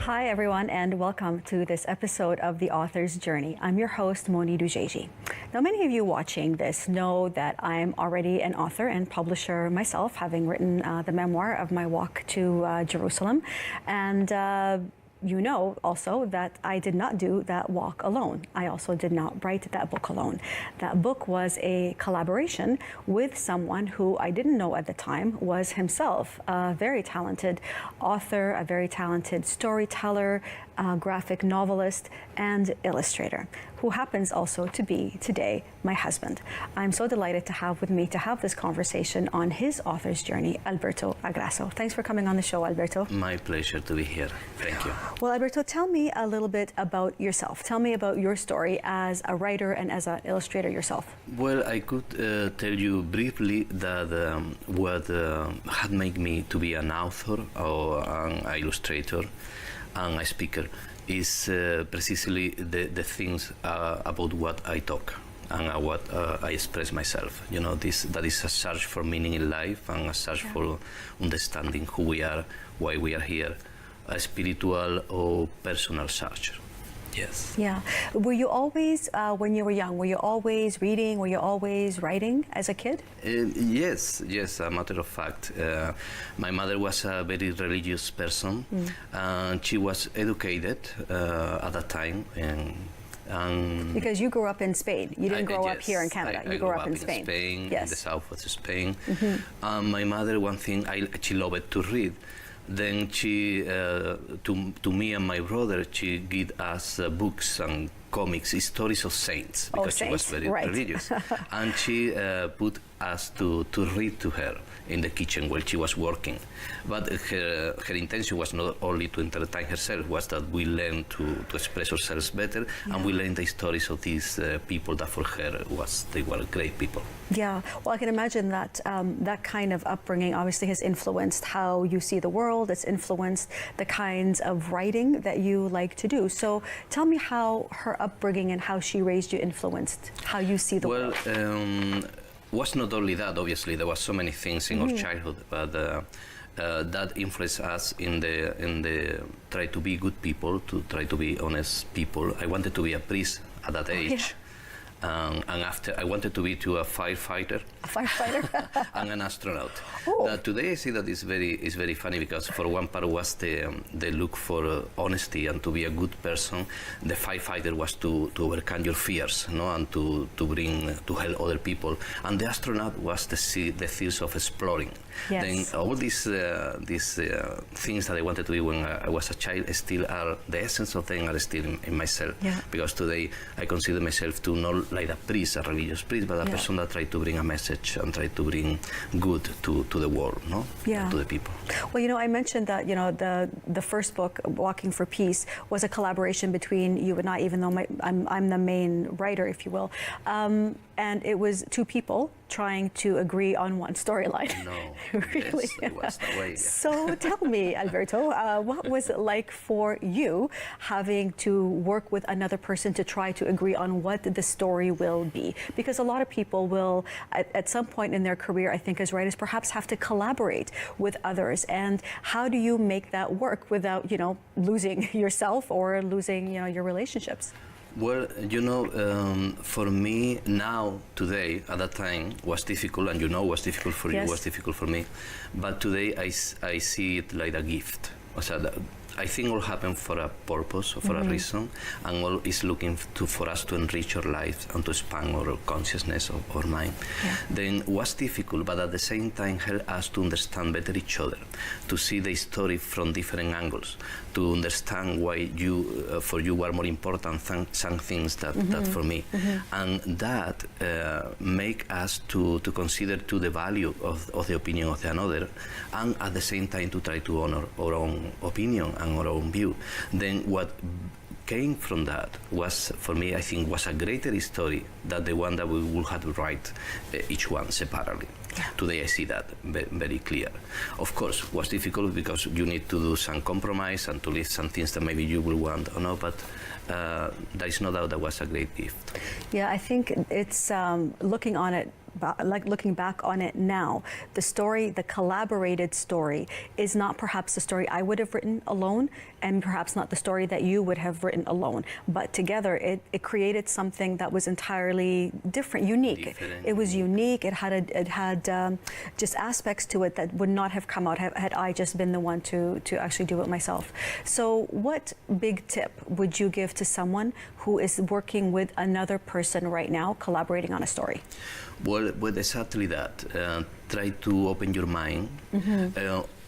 Hi, everyone, and welcome to this episode of The Author's Journey. I'm your host, Mony Dojeiji. Now, many of you watching this know that I'm already an author and publisher myself, having written the memoir of my walk to Jerusalem. And you know also that I did not do that walk alone. I also did not write that book alone. That book was a collaboration with someone who I didn't know at the time was himself a very talented author, a very talented storyteller, graphic novelist, and illustrator, who happens also to be today my husband. I'm so delighted to have with me to have this conversation on his author's journey, Alberto Agraso. Thanks for coming on the show, Alberto. My pleasure to be here. Thank you. Well, Alberto, tell me a little bit about yourself. Tell me about your story as a writer and as an illustrator yourself. Well, I could tell you briefly that what had made me to be an author or an illustrator and a speaker is precisely the things about what I talk and what I express myself. You know, that is a search for meaning in life and a search for understanding who we are, why we are here, a spiritual or personal search. Yes. Yeah. Were you always, when you were young, were you always reading? Were you always writing as a kid? Yes. As a matter of fact, my mother was a very religious person, and she was educated at that time. Because you grew up in Spain. You didn't grow up here in Canada. I you grew up in Spain. Yes. In the south of Spain. My mother, one thing, she loved to read. Then she, to me and my brother, she gave us books and comics, stories of saints, because she was very religious. And she put us to read to her in the kitchen while she was working. But her intention was not only to entertain herself, was that we learn to express ourselves better, and we learn the stories of these people that for her they were great people. Yeah, well, I can imagine that that kind of upbringing obviously has influenced how you see the world. It's influenced the kinds of writing that you like to do. So tell me how her upbringing and how she raised you influenced how you see the world. Was not only that, obviously, there was so many things in our childhood, but that influenced us in the try to be good people, to try to be honest people. I wanted to be a priest at that age. And after I wanted to be a firefighter, and an astronaut. Today I see that is very funny, because for one part was the look for honesty and to be a good person. The firefighter was to overcome your fears, and to help other people. And the astronaut was the fears of exploring. Yes. Then all these things that I wanted to be when I was a child still are, the essence of them are still in myself. Yeah. Because today I consider myself to not like a priest, a religious priest, but a person that tried to bring a message and tried to bring good to the world, to the people. Well, I mentioned that, the first book, Walking for Peace, was a collaboration between you and I, even though I'm the main writer, if you will. And it was two people trying to agree on one storyline. No, really? Yes, it was that way. Yeah. So tell me, Alberto, what was it like for you having to work with another person to try to agree on what the story will be? Because a lot of people will, at some point in their career, I think as writers, perhaps have to collaborate with others. And how do you make that work without, losing yourself or losing, your relationships? Well, for me now, today, at that time, was difficult, and was difficult for you, was difficult for me. But today, I see it like a gift. I think all happened for a purpose or for a reason, and all is looking for us to enrich our lives and to expand our consciousness or mind. Yeah. Then it was difficult, but at the same time helped us to understand better each other, to see the story from different angles, to understand why for you were more important than some things that for me, and that make us to consider the value of the opinion of the another, and at the same time to try to honor our own opinion and our own view. Then what came from that was, for me, I think, was a greater story than the one that we would have to write each one separately. Yeah. Today I see that very clear. Of course, it was difficult because you need to do some compromise and to leave some things that maybe you will want or not, but there is no doubt that was a great gift. Yeah, I think it's looking on it looking back on it now, the story, the collaborated story, is not perhaps the story I would have written alone, and perhaps not the story that you would have written alone. But together, it created something that was entirely different, unique. It was unique. It had just aspects to it that would not have come out had I just been the one to actually do it myself. So, what big tip would you give to someone who is working with another person right now, collaborating on a story? Well, exactly that. Try to open your mind,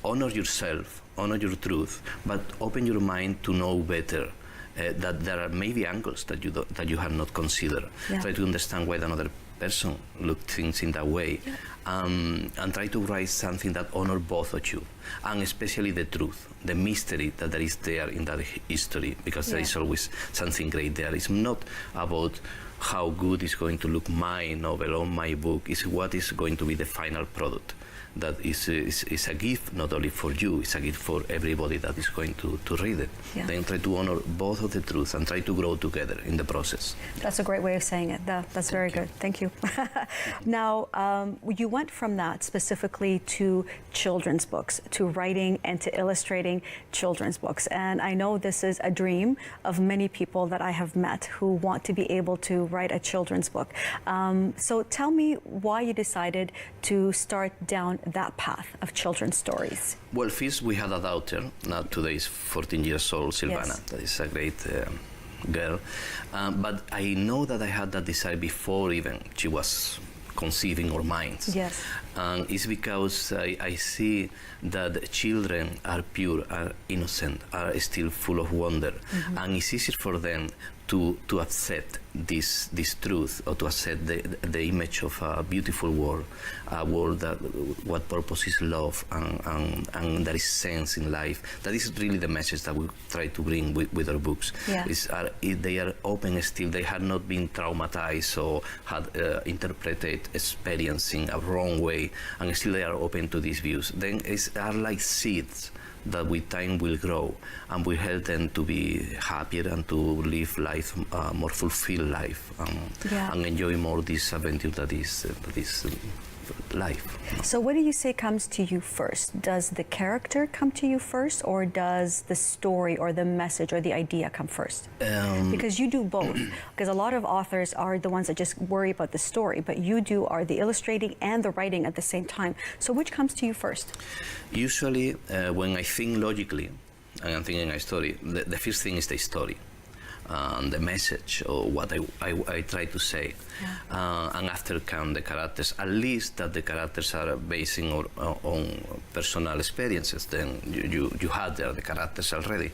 honor yourself, honor your truth, but open your mind to know better. That there are maybe angles that you have not considered. Yeah. Try to understand why another person look things in that way, and try to write something that honor both of you, and especially the truth, the mystery that there is there in that history, because there is always something great there. It's not about how good is going to look my novel or my book. It's what is going to be the final product. That is a gift not only for you, it's a gift for everybody that is going to read it. Yeah. Then try to honor both of the truth and try to grow together in the process. That's a great way of saying it. That's very good. Thank you. Now, you went from that specifically to children's books, to writing and to illustrating children's books. And I know this is a dream of many people that I have met who want to be able to write a children's book. So tell me why you decided to start down that path of children's stories. Well, first we had a daughter, now today is 14 years old, Silvana. Yes. That is a great girl. But I know that I had that desire before even she was conceiving our minds. Yes. And it's because I see that children are pure, are innocent, are still full of wonder. And it's easier for them to accept this truth, or to accept the image of a beautiful world, a world that what purpose is love, and there is sense in life. That is really the message that we try to bring with our books. Yeah. They are open still, they had not been traumatized or had interpreted experience in a wrong way, and still they are open to these views. Then are like seeds that with time will grow and will help them to be happier and to live life, more fulfilled life, and enjoy more this adventure that is life. So what do you say comes to you first? Does the character come to you first, or does the story or the message or the idea come first? Because you do both. Because a lot of authors are the ones that just worry about the story, but you are the illustrating and the writing at the same time. So which comes to you first? Usually, when I think logically, and I'm thinking a story, the first thing is the story. The message or what I try to say, and after come the characters, at least that the characters are basing on personal experiences. Then you had there the characters already.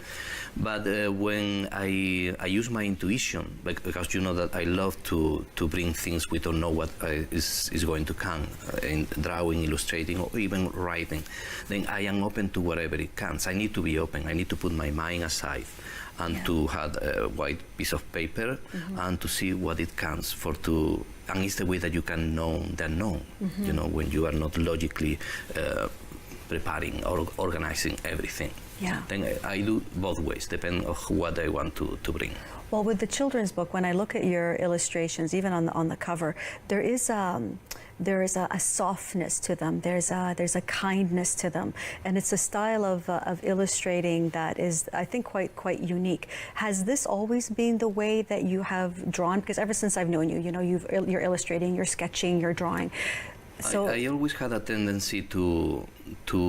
But when I use my intuition, because you know that I love to bring things we don't know what is going to come in drawing, illustrating, or even writing, then I am open to whatever it comes. I need to be open. I need to put my mind aside and to have a white piece of paper and to see what it comes for and it's the way that you can know the unknown, you know, when you are not logically preparing or organizing everything. Yeah. Then I do both ways, depending on what I want to bring. Well, with the children's book, when I look at your illustrations, even on the cover, there is a softness to them. There's a kindness to them, and it's a style of illustrating that is, I think, quite unique. Has this always been the way that you have drawn? Because ever since I've known you, you know, you're illustrating, you're sketching, you're drawing. So I always had a tendency to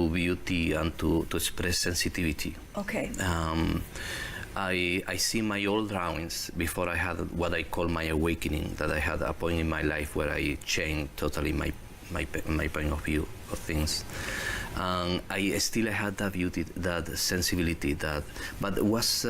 beauty and to express sensitivity. Okay. I see my old drawings before I had what I call my awakening, that I had a point in my life where I changed totally my point of view of things. I still had that beauty, that sensibility, but it was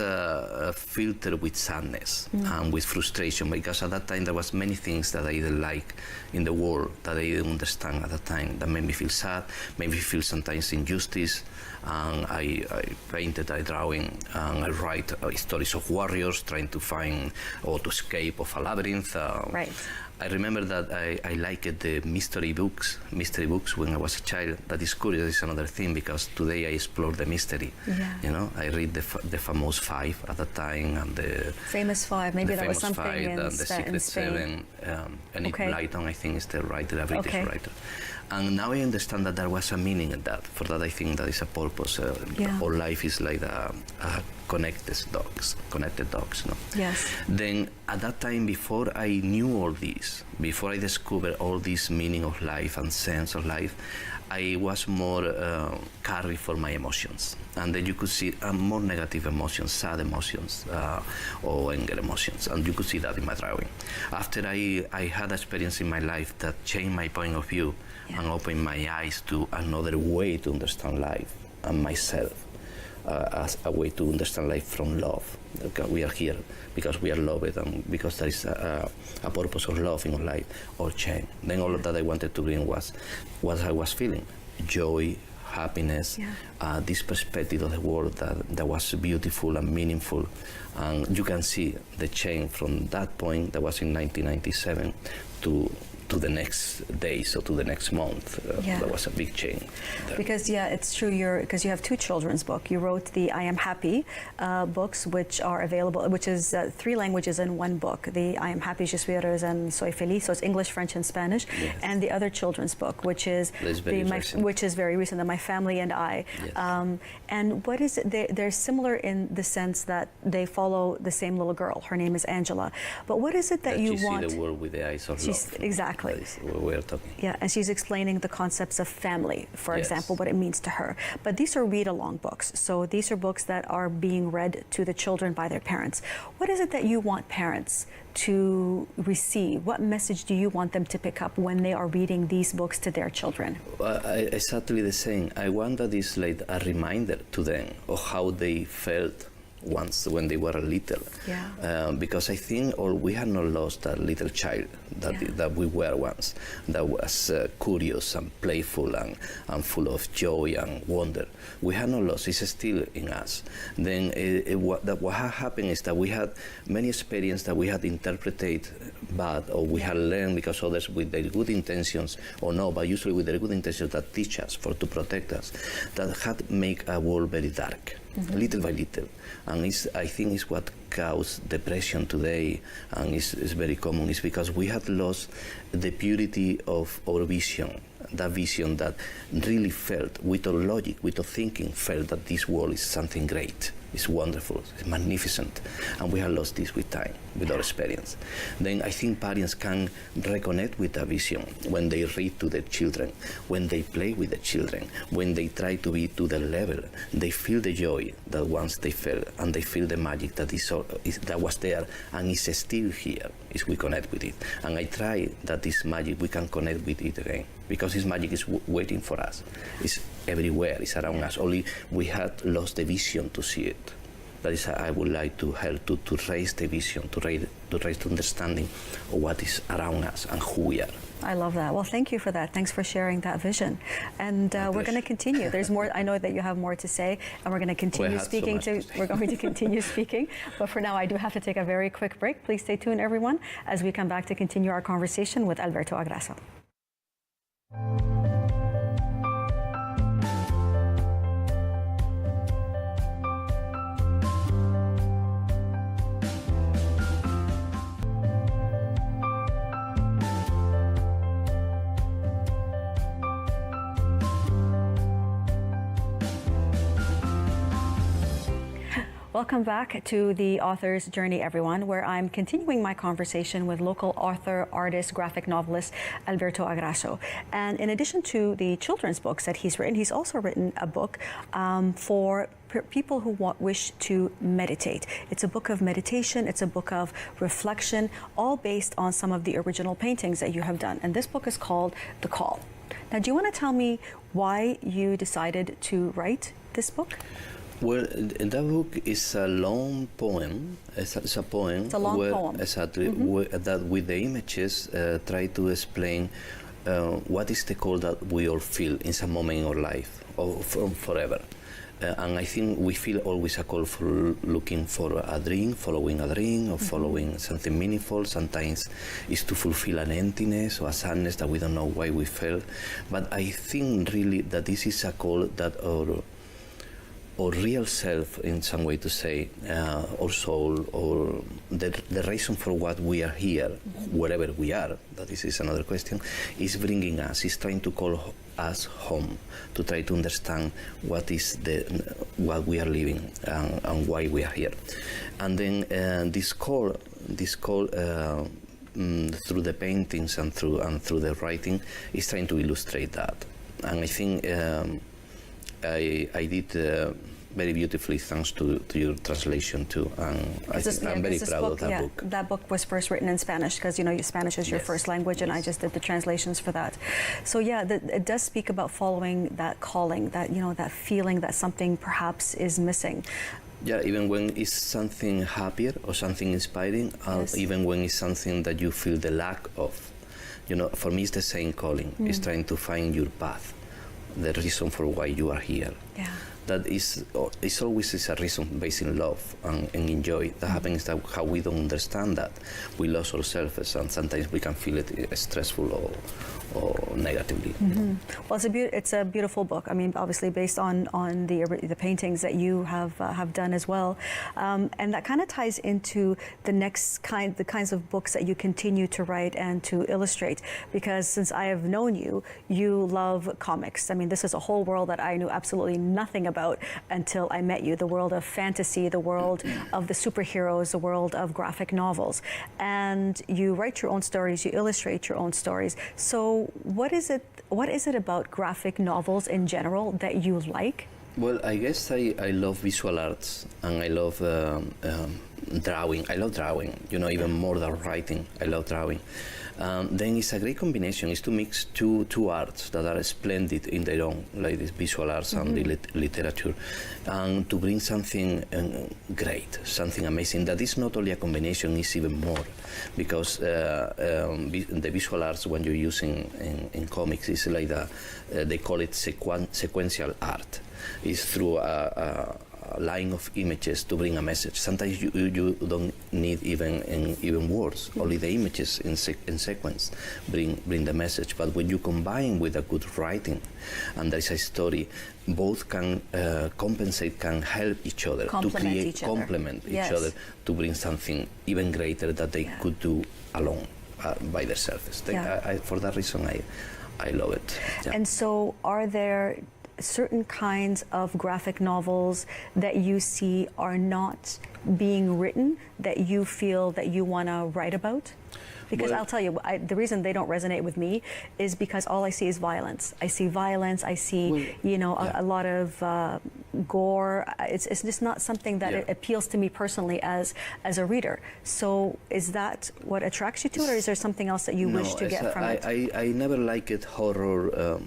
filtered with sadness and with frustration, because at that time there was many things that I didn't like in the world, that I didn't understand at that time, that made me feel sad, made me feel sometimes injustice. And I painted, I drawing, and I write stories of warriors trying to find or to escape of a labyrinth. Right. I remember that I liked the mystery books when I was was a child. That is curious, is another thing, because today I explore the mystery. Yeah. You know, I read the famous five at the time, and the famous five. Maybe that was something five, in, and the Secret Spain. Seven. Enid Blyton, I think, is the writer, a British writer. And now I understand that there was a meaning in that. For that, I think that is a purpose. All life is like a connected dogs. No? Yes. Then at that time, before I knew all this, before I discovered all this meaning of life and sense of life, I was more carried for my emotions. And then you could see more negative emotions, sad emotions, or anger emotions. And you could see that in my drawing. After I had experience in my life that changed my point of view and opened my eyes to another way to understand life and myself, as a way to understand life from love. Okay, we are here because we are loved, and because there is a purpose of love in our life, or change. Then all of that I wanted to bring was what I was feeling: joy, happiness, this perspective of the world that was beautiful and meaningful. And you can see the change from that point, that was in 1997, to the next day, so to the next month. That was a big change. Because it's true. Because you have two children's books. You wrote the I Am Happy books, which are available, which is 3 languages in one book. The I Am Happy, Je suis heureuse, and Soy feliz. So it's English, French, and Spanish. Yes. And the other children's book, which is very recent, the My Family and I. Yes. And what is it? They're similar in the sense that they follow the same little girl. Her name is Angela. But what is it that you want? See the world with the eyes of love. Exactly. That is what we're talking. Yeah, and she's explaining the concepts of family, for example, what it means to her. But these are read-along books. So these are books that are being read to the children by their parents. What is it that you want parents to receive? What message do you want them to pick up when they are reading these books to their children? Exactly the same. I want that is like a reminder to them of how they felt once when they were little. Because I think we have not lost that little child that we were once, that was curious and playful and full of joy and wonder. We have not lost. It's still in us. Then what happened is that we had many experiences that we had interpreted bad, or we had learned because others with their good intentions, or no, but usually with their good intentions that teach us to protect us, that had make a world very dark. Little by little, and I think it's what caused depression today, and is very common. Is because we had lost the purity of our vision, that vision that really felt, with our logic, with our thinking, felt that this world is something great, it's wonderful, it's magnificent, and we have lost this with time, with our experience. Then I think parents can reconnect with that vision when they read to their children, when they play with the children, when they try to be to their level. They feel the joy that once they felt, and they feel the magic that that was there and is still here, is we connect with it. And I try that this magic, we can connect with it again, because this magic is waiting for us. It's everywhere, it's around us, only we had lost the vision to see it. That is, I would like to help to raise the vision, to raise the understanding of what is around us and who we are. I love that. Well, thank you for that. Thanks for sharing that vision. And we're going to continue. There's more. I know that you have more to say, and we're going to continue speaking. We're going to continue speaking. But for now, I do have to take a very quick break. Please stay tuned, everyone, as we come back to continue our conversation with Alberto Agraso. Welcome back to the Author's Journey, everyone, where I'm continuing my conversation with local author, artist, graphic novelist Alberto Agraso. And in addition to the children's books that he's written, he's also written a book for people who wish to meditate. It's a book of meditation, it's a book of reflection, all based on some of the original paintings that you have done. And this book is called The Call. Now, do you want to tell me why you decided to write this book? Well, that book is a long poem. It's a poem. It's a long poem. Exactly. That with the images try to explain what is the call that we all feel in some moment in our life, or from forever. And I think we feel always a call for looking for a dream, following a dream, or following something meaningful. Sometimes it's to fulfill an emptiness or a sadness that we don't know why we felt. But I think really that this is a call that our real self, in some way to say, our soul, or the reason for what we are here, wherever we are, that this is another question, is bringing us, is trying to call us home, to try to understand what is what we are living and why we are here. And then this call through the paintings and through the writing is trying to illustrate that. And I think I did very beautifully, thanks to your translation too. And I'm very proud of that book. That book was first written in Spanish because Spanish is your first language, and I just did the translations for that. So it does speak about following that calling, that that feeling that something perhaps is missing. Yeah, even when it's something happier or something inspiring, even when it's something that you feel the lack of. For me, it's the same calling. It's trying to find your path, the reason for why you are here. Yeah. That it's always a reason based in love and in joy. That happens that how we don't understand that. We lose ourselves, and sometimes we can feel it stressful or negatively. Well, it's a beautiful book. I mean, obviously based on the paintings that you have done as well, and that kind of ties into the kinds of books that you continue to write and to illustrate. Because since I have known you, you love comics. I mean, this is a whole world that I knew absolutely nothing about until I met you. The world of fantasy, the world of the superheroes, the world of graphic novels, and you write your own stories, you illustrate your own stories. So what is it about graphic novels in general that you like? Well, I guess I love visual arts, and I love drawing. I love drawing, even more than writing. I love drawing. Then it's a great combination. It's to mix two arts that are splendid in their own, like this visual arts and the literature, and to bring something great, something amazing. That is not only a combination, it's even more, because the visual arts, when you're using in comics, is like they call it sequential art. It's through a line of images to bring a message. Sometimes you don't need even words. Only the images in sequence bring the message. But when you combine with a good writing, and there is a story, both can compensate, can help each other to complement each other to bring something even greater that they could do alone by themselves. For that reason, I love it. Yeah. And so, are there certain kinds of graphic novels that you see are not being written that you feel that you want to write about? Because I'll tell you, the reason they don't resonate with me is because all I see is violence. I see violence. I see, a lot of gore. It's just not something that appeals to me personally as a reader. So is that what attracts you to it, or is there something else that you wish to get from it? I never liked horror.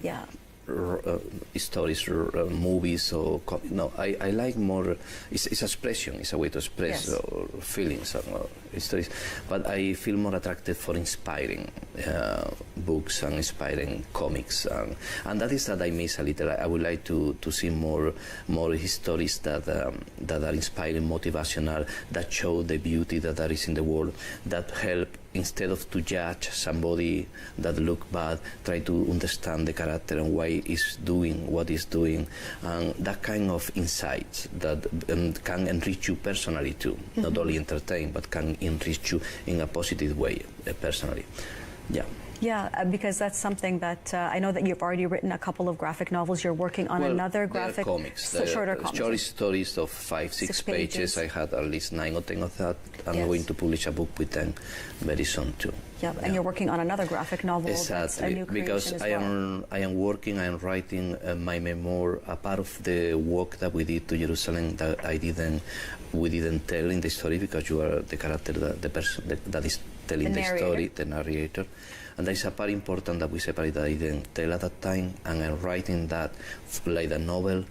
Stories, movies, or I like more. It's expression. It's a way to express feelings or stories. But I feel more attracted for inspiring books and inspiring comics, and that is that I miss a little. I would like to see more stories that are inspiring, motivational, that show the beauty that there is in the world, that help. Instead of to judge somebody that look bad, try to understand the character and why he's doing what he's doing, and that kind of insights that can enrich you personally too, not only entertain, but can enrich you in a positive way personally. Yeah, because that's something that I know that you've already written a couple of graphic novels. You're working on another graphic comics, shorter comics. Short stories of 5-6 pages. I had at least 9 or 10 of that. I'm going to publish a book with them very soon too. And you're working on another graphic novel. Exactly, that's a new because as I am writing my memoir. A part of the work that we did to Jerusalem that we didn't tell in the story, because you are the character, the person that is telling the story, the narrator. And there is a part important that we separate that I didn't tell at that time, and I'm writing that like a novel,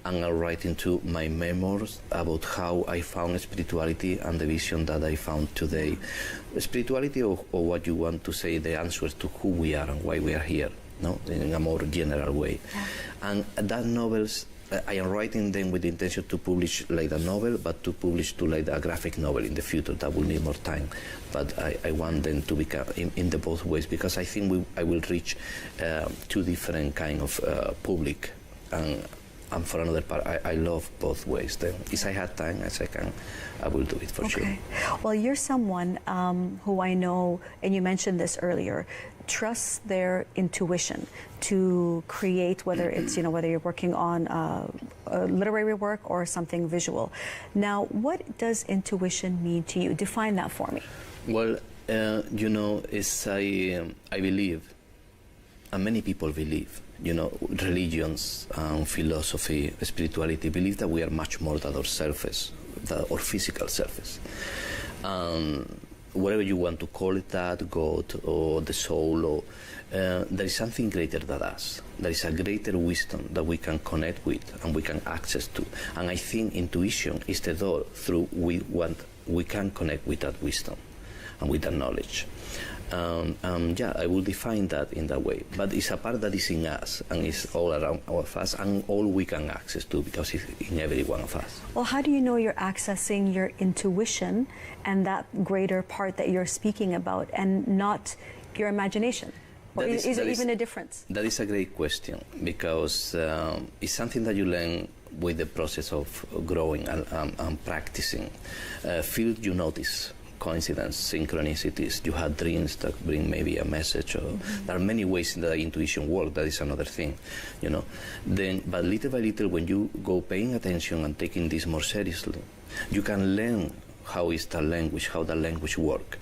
and I'm writing to my memoirs about how I found spirituality and the vision that I found today. Spirituality, or what you want to say, the answers to who we are and why we are here, in a more general way. And that novels I am writing them with the intention to publish like a novel, but to publish to like a graphic novel in the future. That will need more time, but I want them to become in the both ways, because I think I will reach two different kind of public, and for another part, I love both ways. Then, if I had time, as I will do it for sure. Well, you're someone who I know, and you mentioned this earlier, trusts their intuition to create, whether it's, whether you're working on a literary work or something visual. Now, what does intuition mean to you? Define that for me. Well, it's I believe, and many people believe, religions, philosophy, spirituality, believe that we are much more than our surface, our physical surface. Whatever you want to call it, that God or the soul, or there is something greater than us. There is a greater wisdom that we can connect with and we can access to. And I think intuition is the door through we can connect with that wisdom and with that knowledge. I will define that in that way. But it's a part that is in us and is all around us and all we can access to, because it's in every one of us. Well, how do you know you're accessing your intuition and that greater part that you're speaking about, and not your imagination? Or is there even a difference? That is a great question, because it's something that you learn with the process of growing and practicing. Field you notice coincidence, synchronicities, you had dreams that bring maybe a message, or there are many ways in that intuition works. That is another thing, but little by little, when you go paying attention and taking this more seriously, you can learn how is the language, how the language works.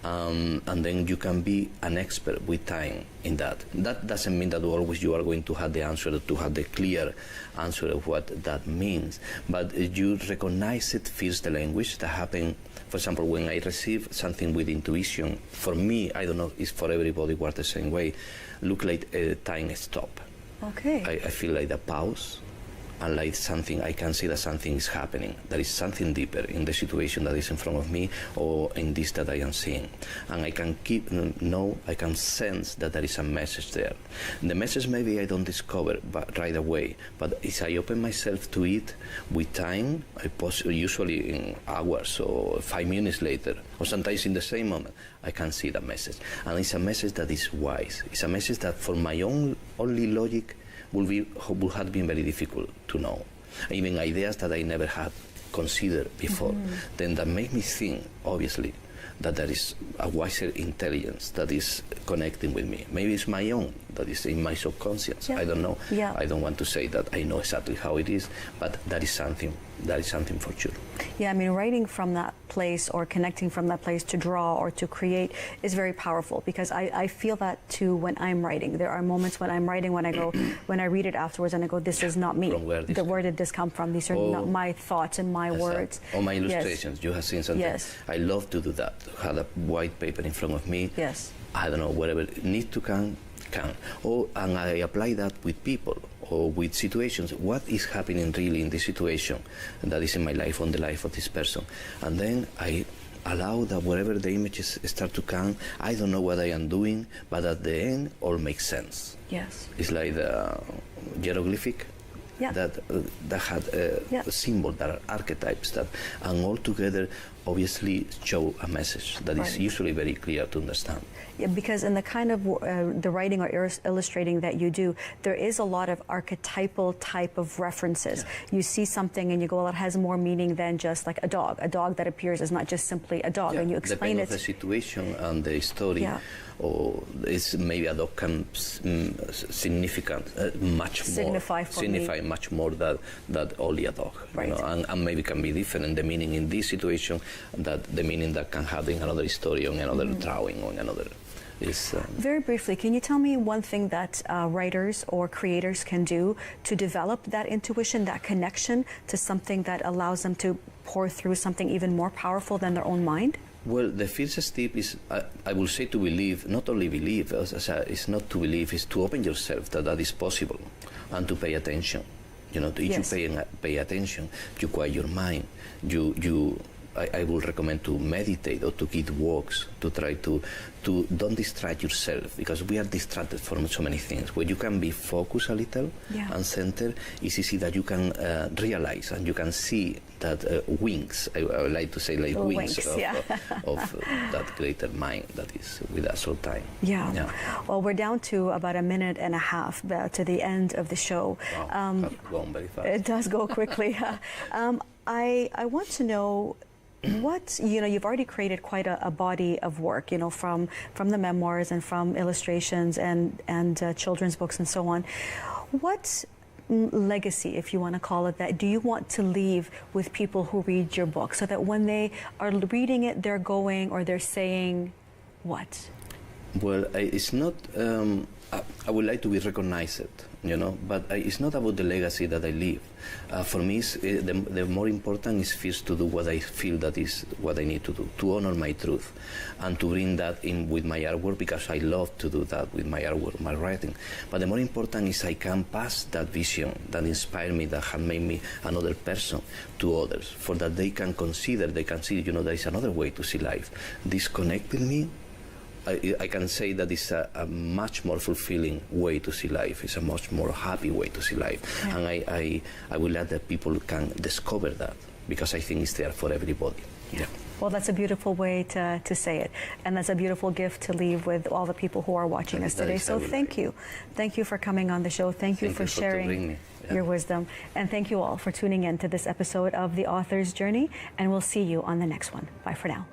And then you can be an expert with time in that. That doesn't mean that always you are going to have the answer, to have the clear answer of what that means, but you recognize it, feels the language that happen. For example, when I receive something with intuition, for me, I don't know, it's for everybody works the same way, look like a time stop. Okay. I feel like the pause, and like something, I can see that something is happening. There is something deeper in the situation that is in front of me, or in this that I am seeing. And I can I can sense that there is a message there. The message maybe I don't discover right away, but as I open myself to it with time, usually in hours or 5 minutes later, or sometimes in the same moment, I can see the message. And it's a message that is wise. It's a message that for my only logic would have been very difficult to know. Even ideas that I never had considered before. Then that made me think, obviously, that there is a wiser intelligence that is connecting with me. Maybe it's my own, that is in my subconscious. I don't know. I don't want to say that I know exactly how it is, but that is something for sure. Yeah, I mean, writing from that place or connecting from that place to draw or to create is very powerful, because I feel that too when I'm writing. There are moments when I'm writing when I read it afterwards and I go, this is not me. Where did this come from? These are not my thoughts and my words. Or my illustrations, you have seen something. I love to do that. Have a white paper in front of me. I don't know, whatever need to can. And I apply that with people or with situations. What is happening really in this situation that is in my life, on the life of this person? And then I allow that wherever the images start to come, I don't know what I am doing, but at the end, all makes sense. It's like the hieroglyphic. That had symbols, that are archetypes, that, and all together obviously show a message that is usually very clear to understand. Yeah, because in the kind of the writing or illustrating that you do, there is a lot of archetypal type of references. You see something and you go, well, it has more meaning than just like a dog. A dog that appears is not just simply a dog, and you explain it. Depending on the situation and the story, or it's maybe a dog can signify much more than only a dog. And maybe can be different, the meaning in this situation that the meaning that can have in another story, or in another drawing, or in another. Very briefly, can you tell me one thing that writers or creators can do to develop that intuition, that connection to something that allows them to pour through something even more powerful than their own mind? Well, the first step is, I will say, to believe, not only believe, it's not to believe, it's to open yourself that is possible, and to pay attention. If you pay attention, you quiet your mind, you I would recommend to meditate or to give walks, to try to don't distract yourself, because we are distracted from so many things. When you can be focused a little and centered, it's easy that you can realize and you can see that wings, I would like to say like wings of that greater mind that is with us all the time. Yeah. Well, we're down to about a minute and a half to the end of the show. Wow, that's going very fast. It does go quickly. I want to know what, you've already created quite a body of work, from the memoirs and from illustrations and children's books and so on. What legacy, if you want to call it that, do you want to leave with people who read your book, so that when they are reading it, they're going or they're saying what? Well, it's not, I would like to be recognized, but it's not about the legacy that I leave. For me, the more important is first to do what I feel that is what I need to do, to honor my truth, and to bring that in with my artwork, because I love to do that with my artwork, my writing. But the more important is I can pass that vision that inspired me, that had made me another person to others, for that they can consider, they can see, there is another way to see life. This connected me. I can say that it's a much more fulfilling way to see life. It's a much more happy way to see life. And I will let the people can discover that, because I think it's there for everybody. Yeah. Well, that's a beautiful way to say it. And that's a beautiful gift to leave with all the people who are watching us today. So thank you. Thank you for coming on the show. Thank you for sharing your wisdom. And thank you all for tuning in to this episode of The Author's Journey. And we'll see you on the next one. Bye for now.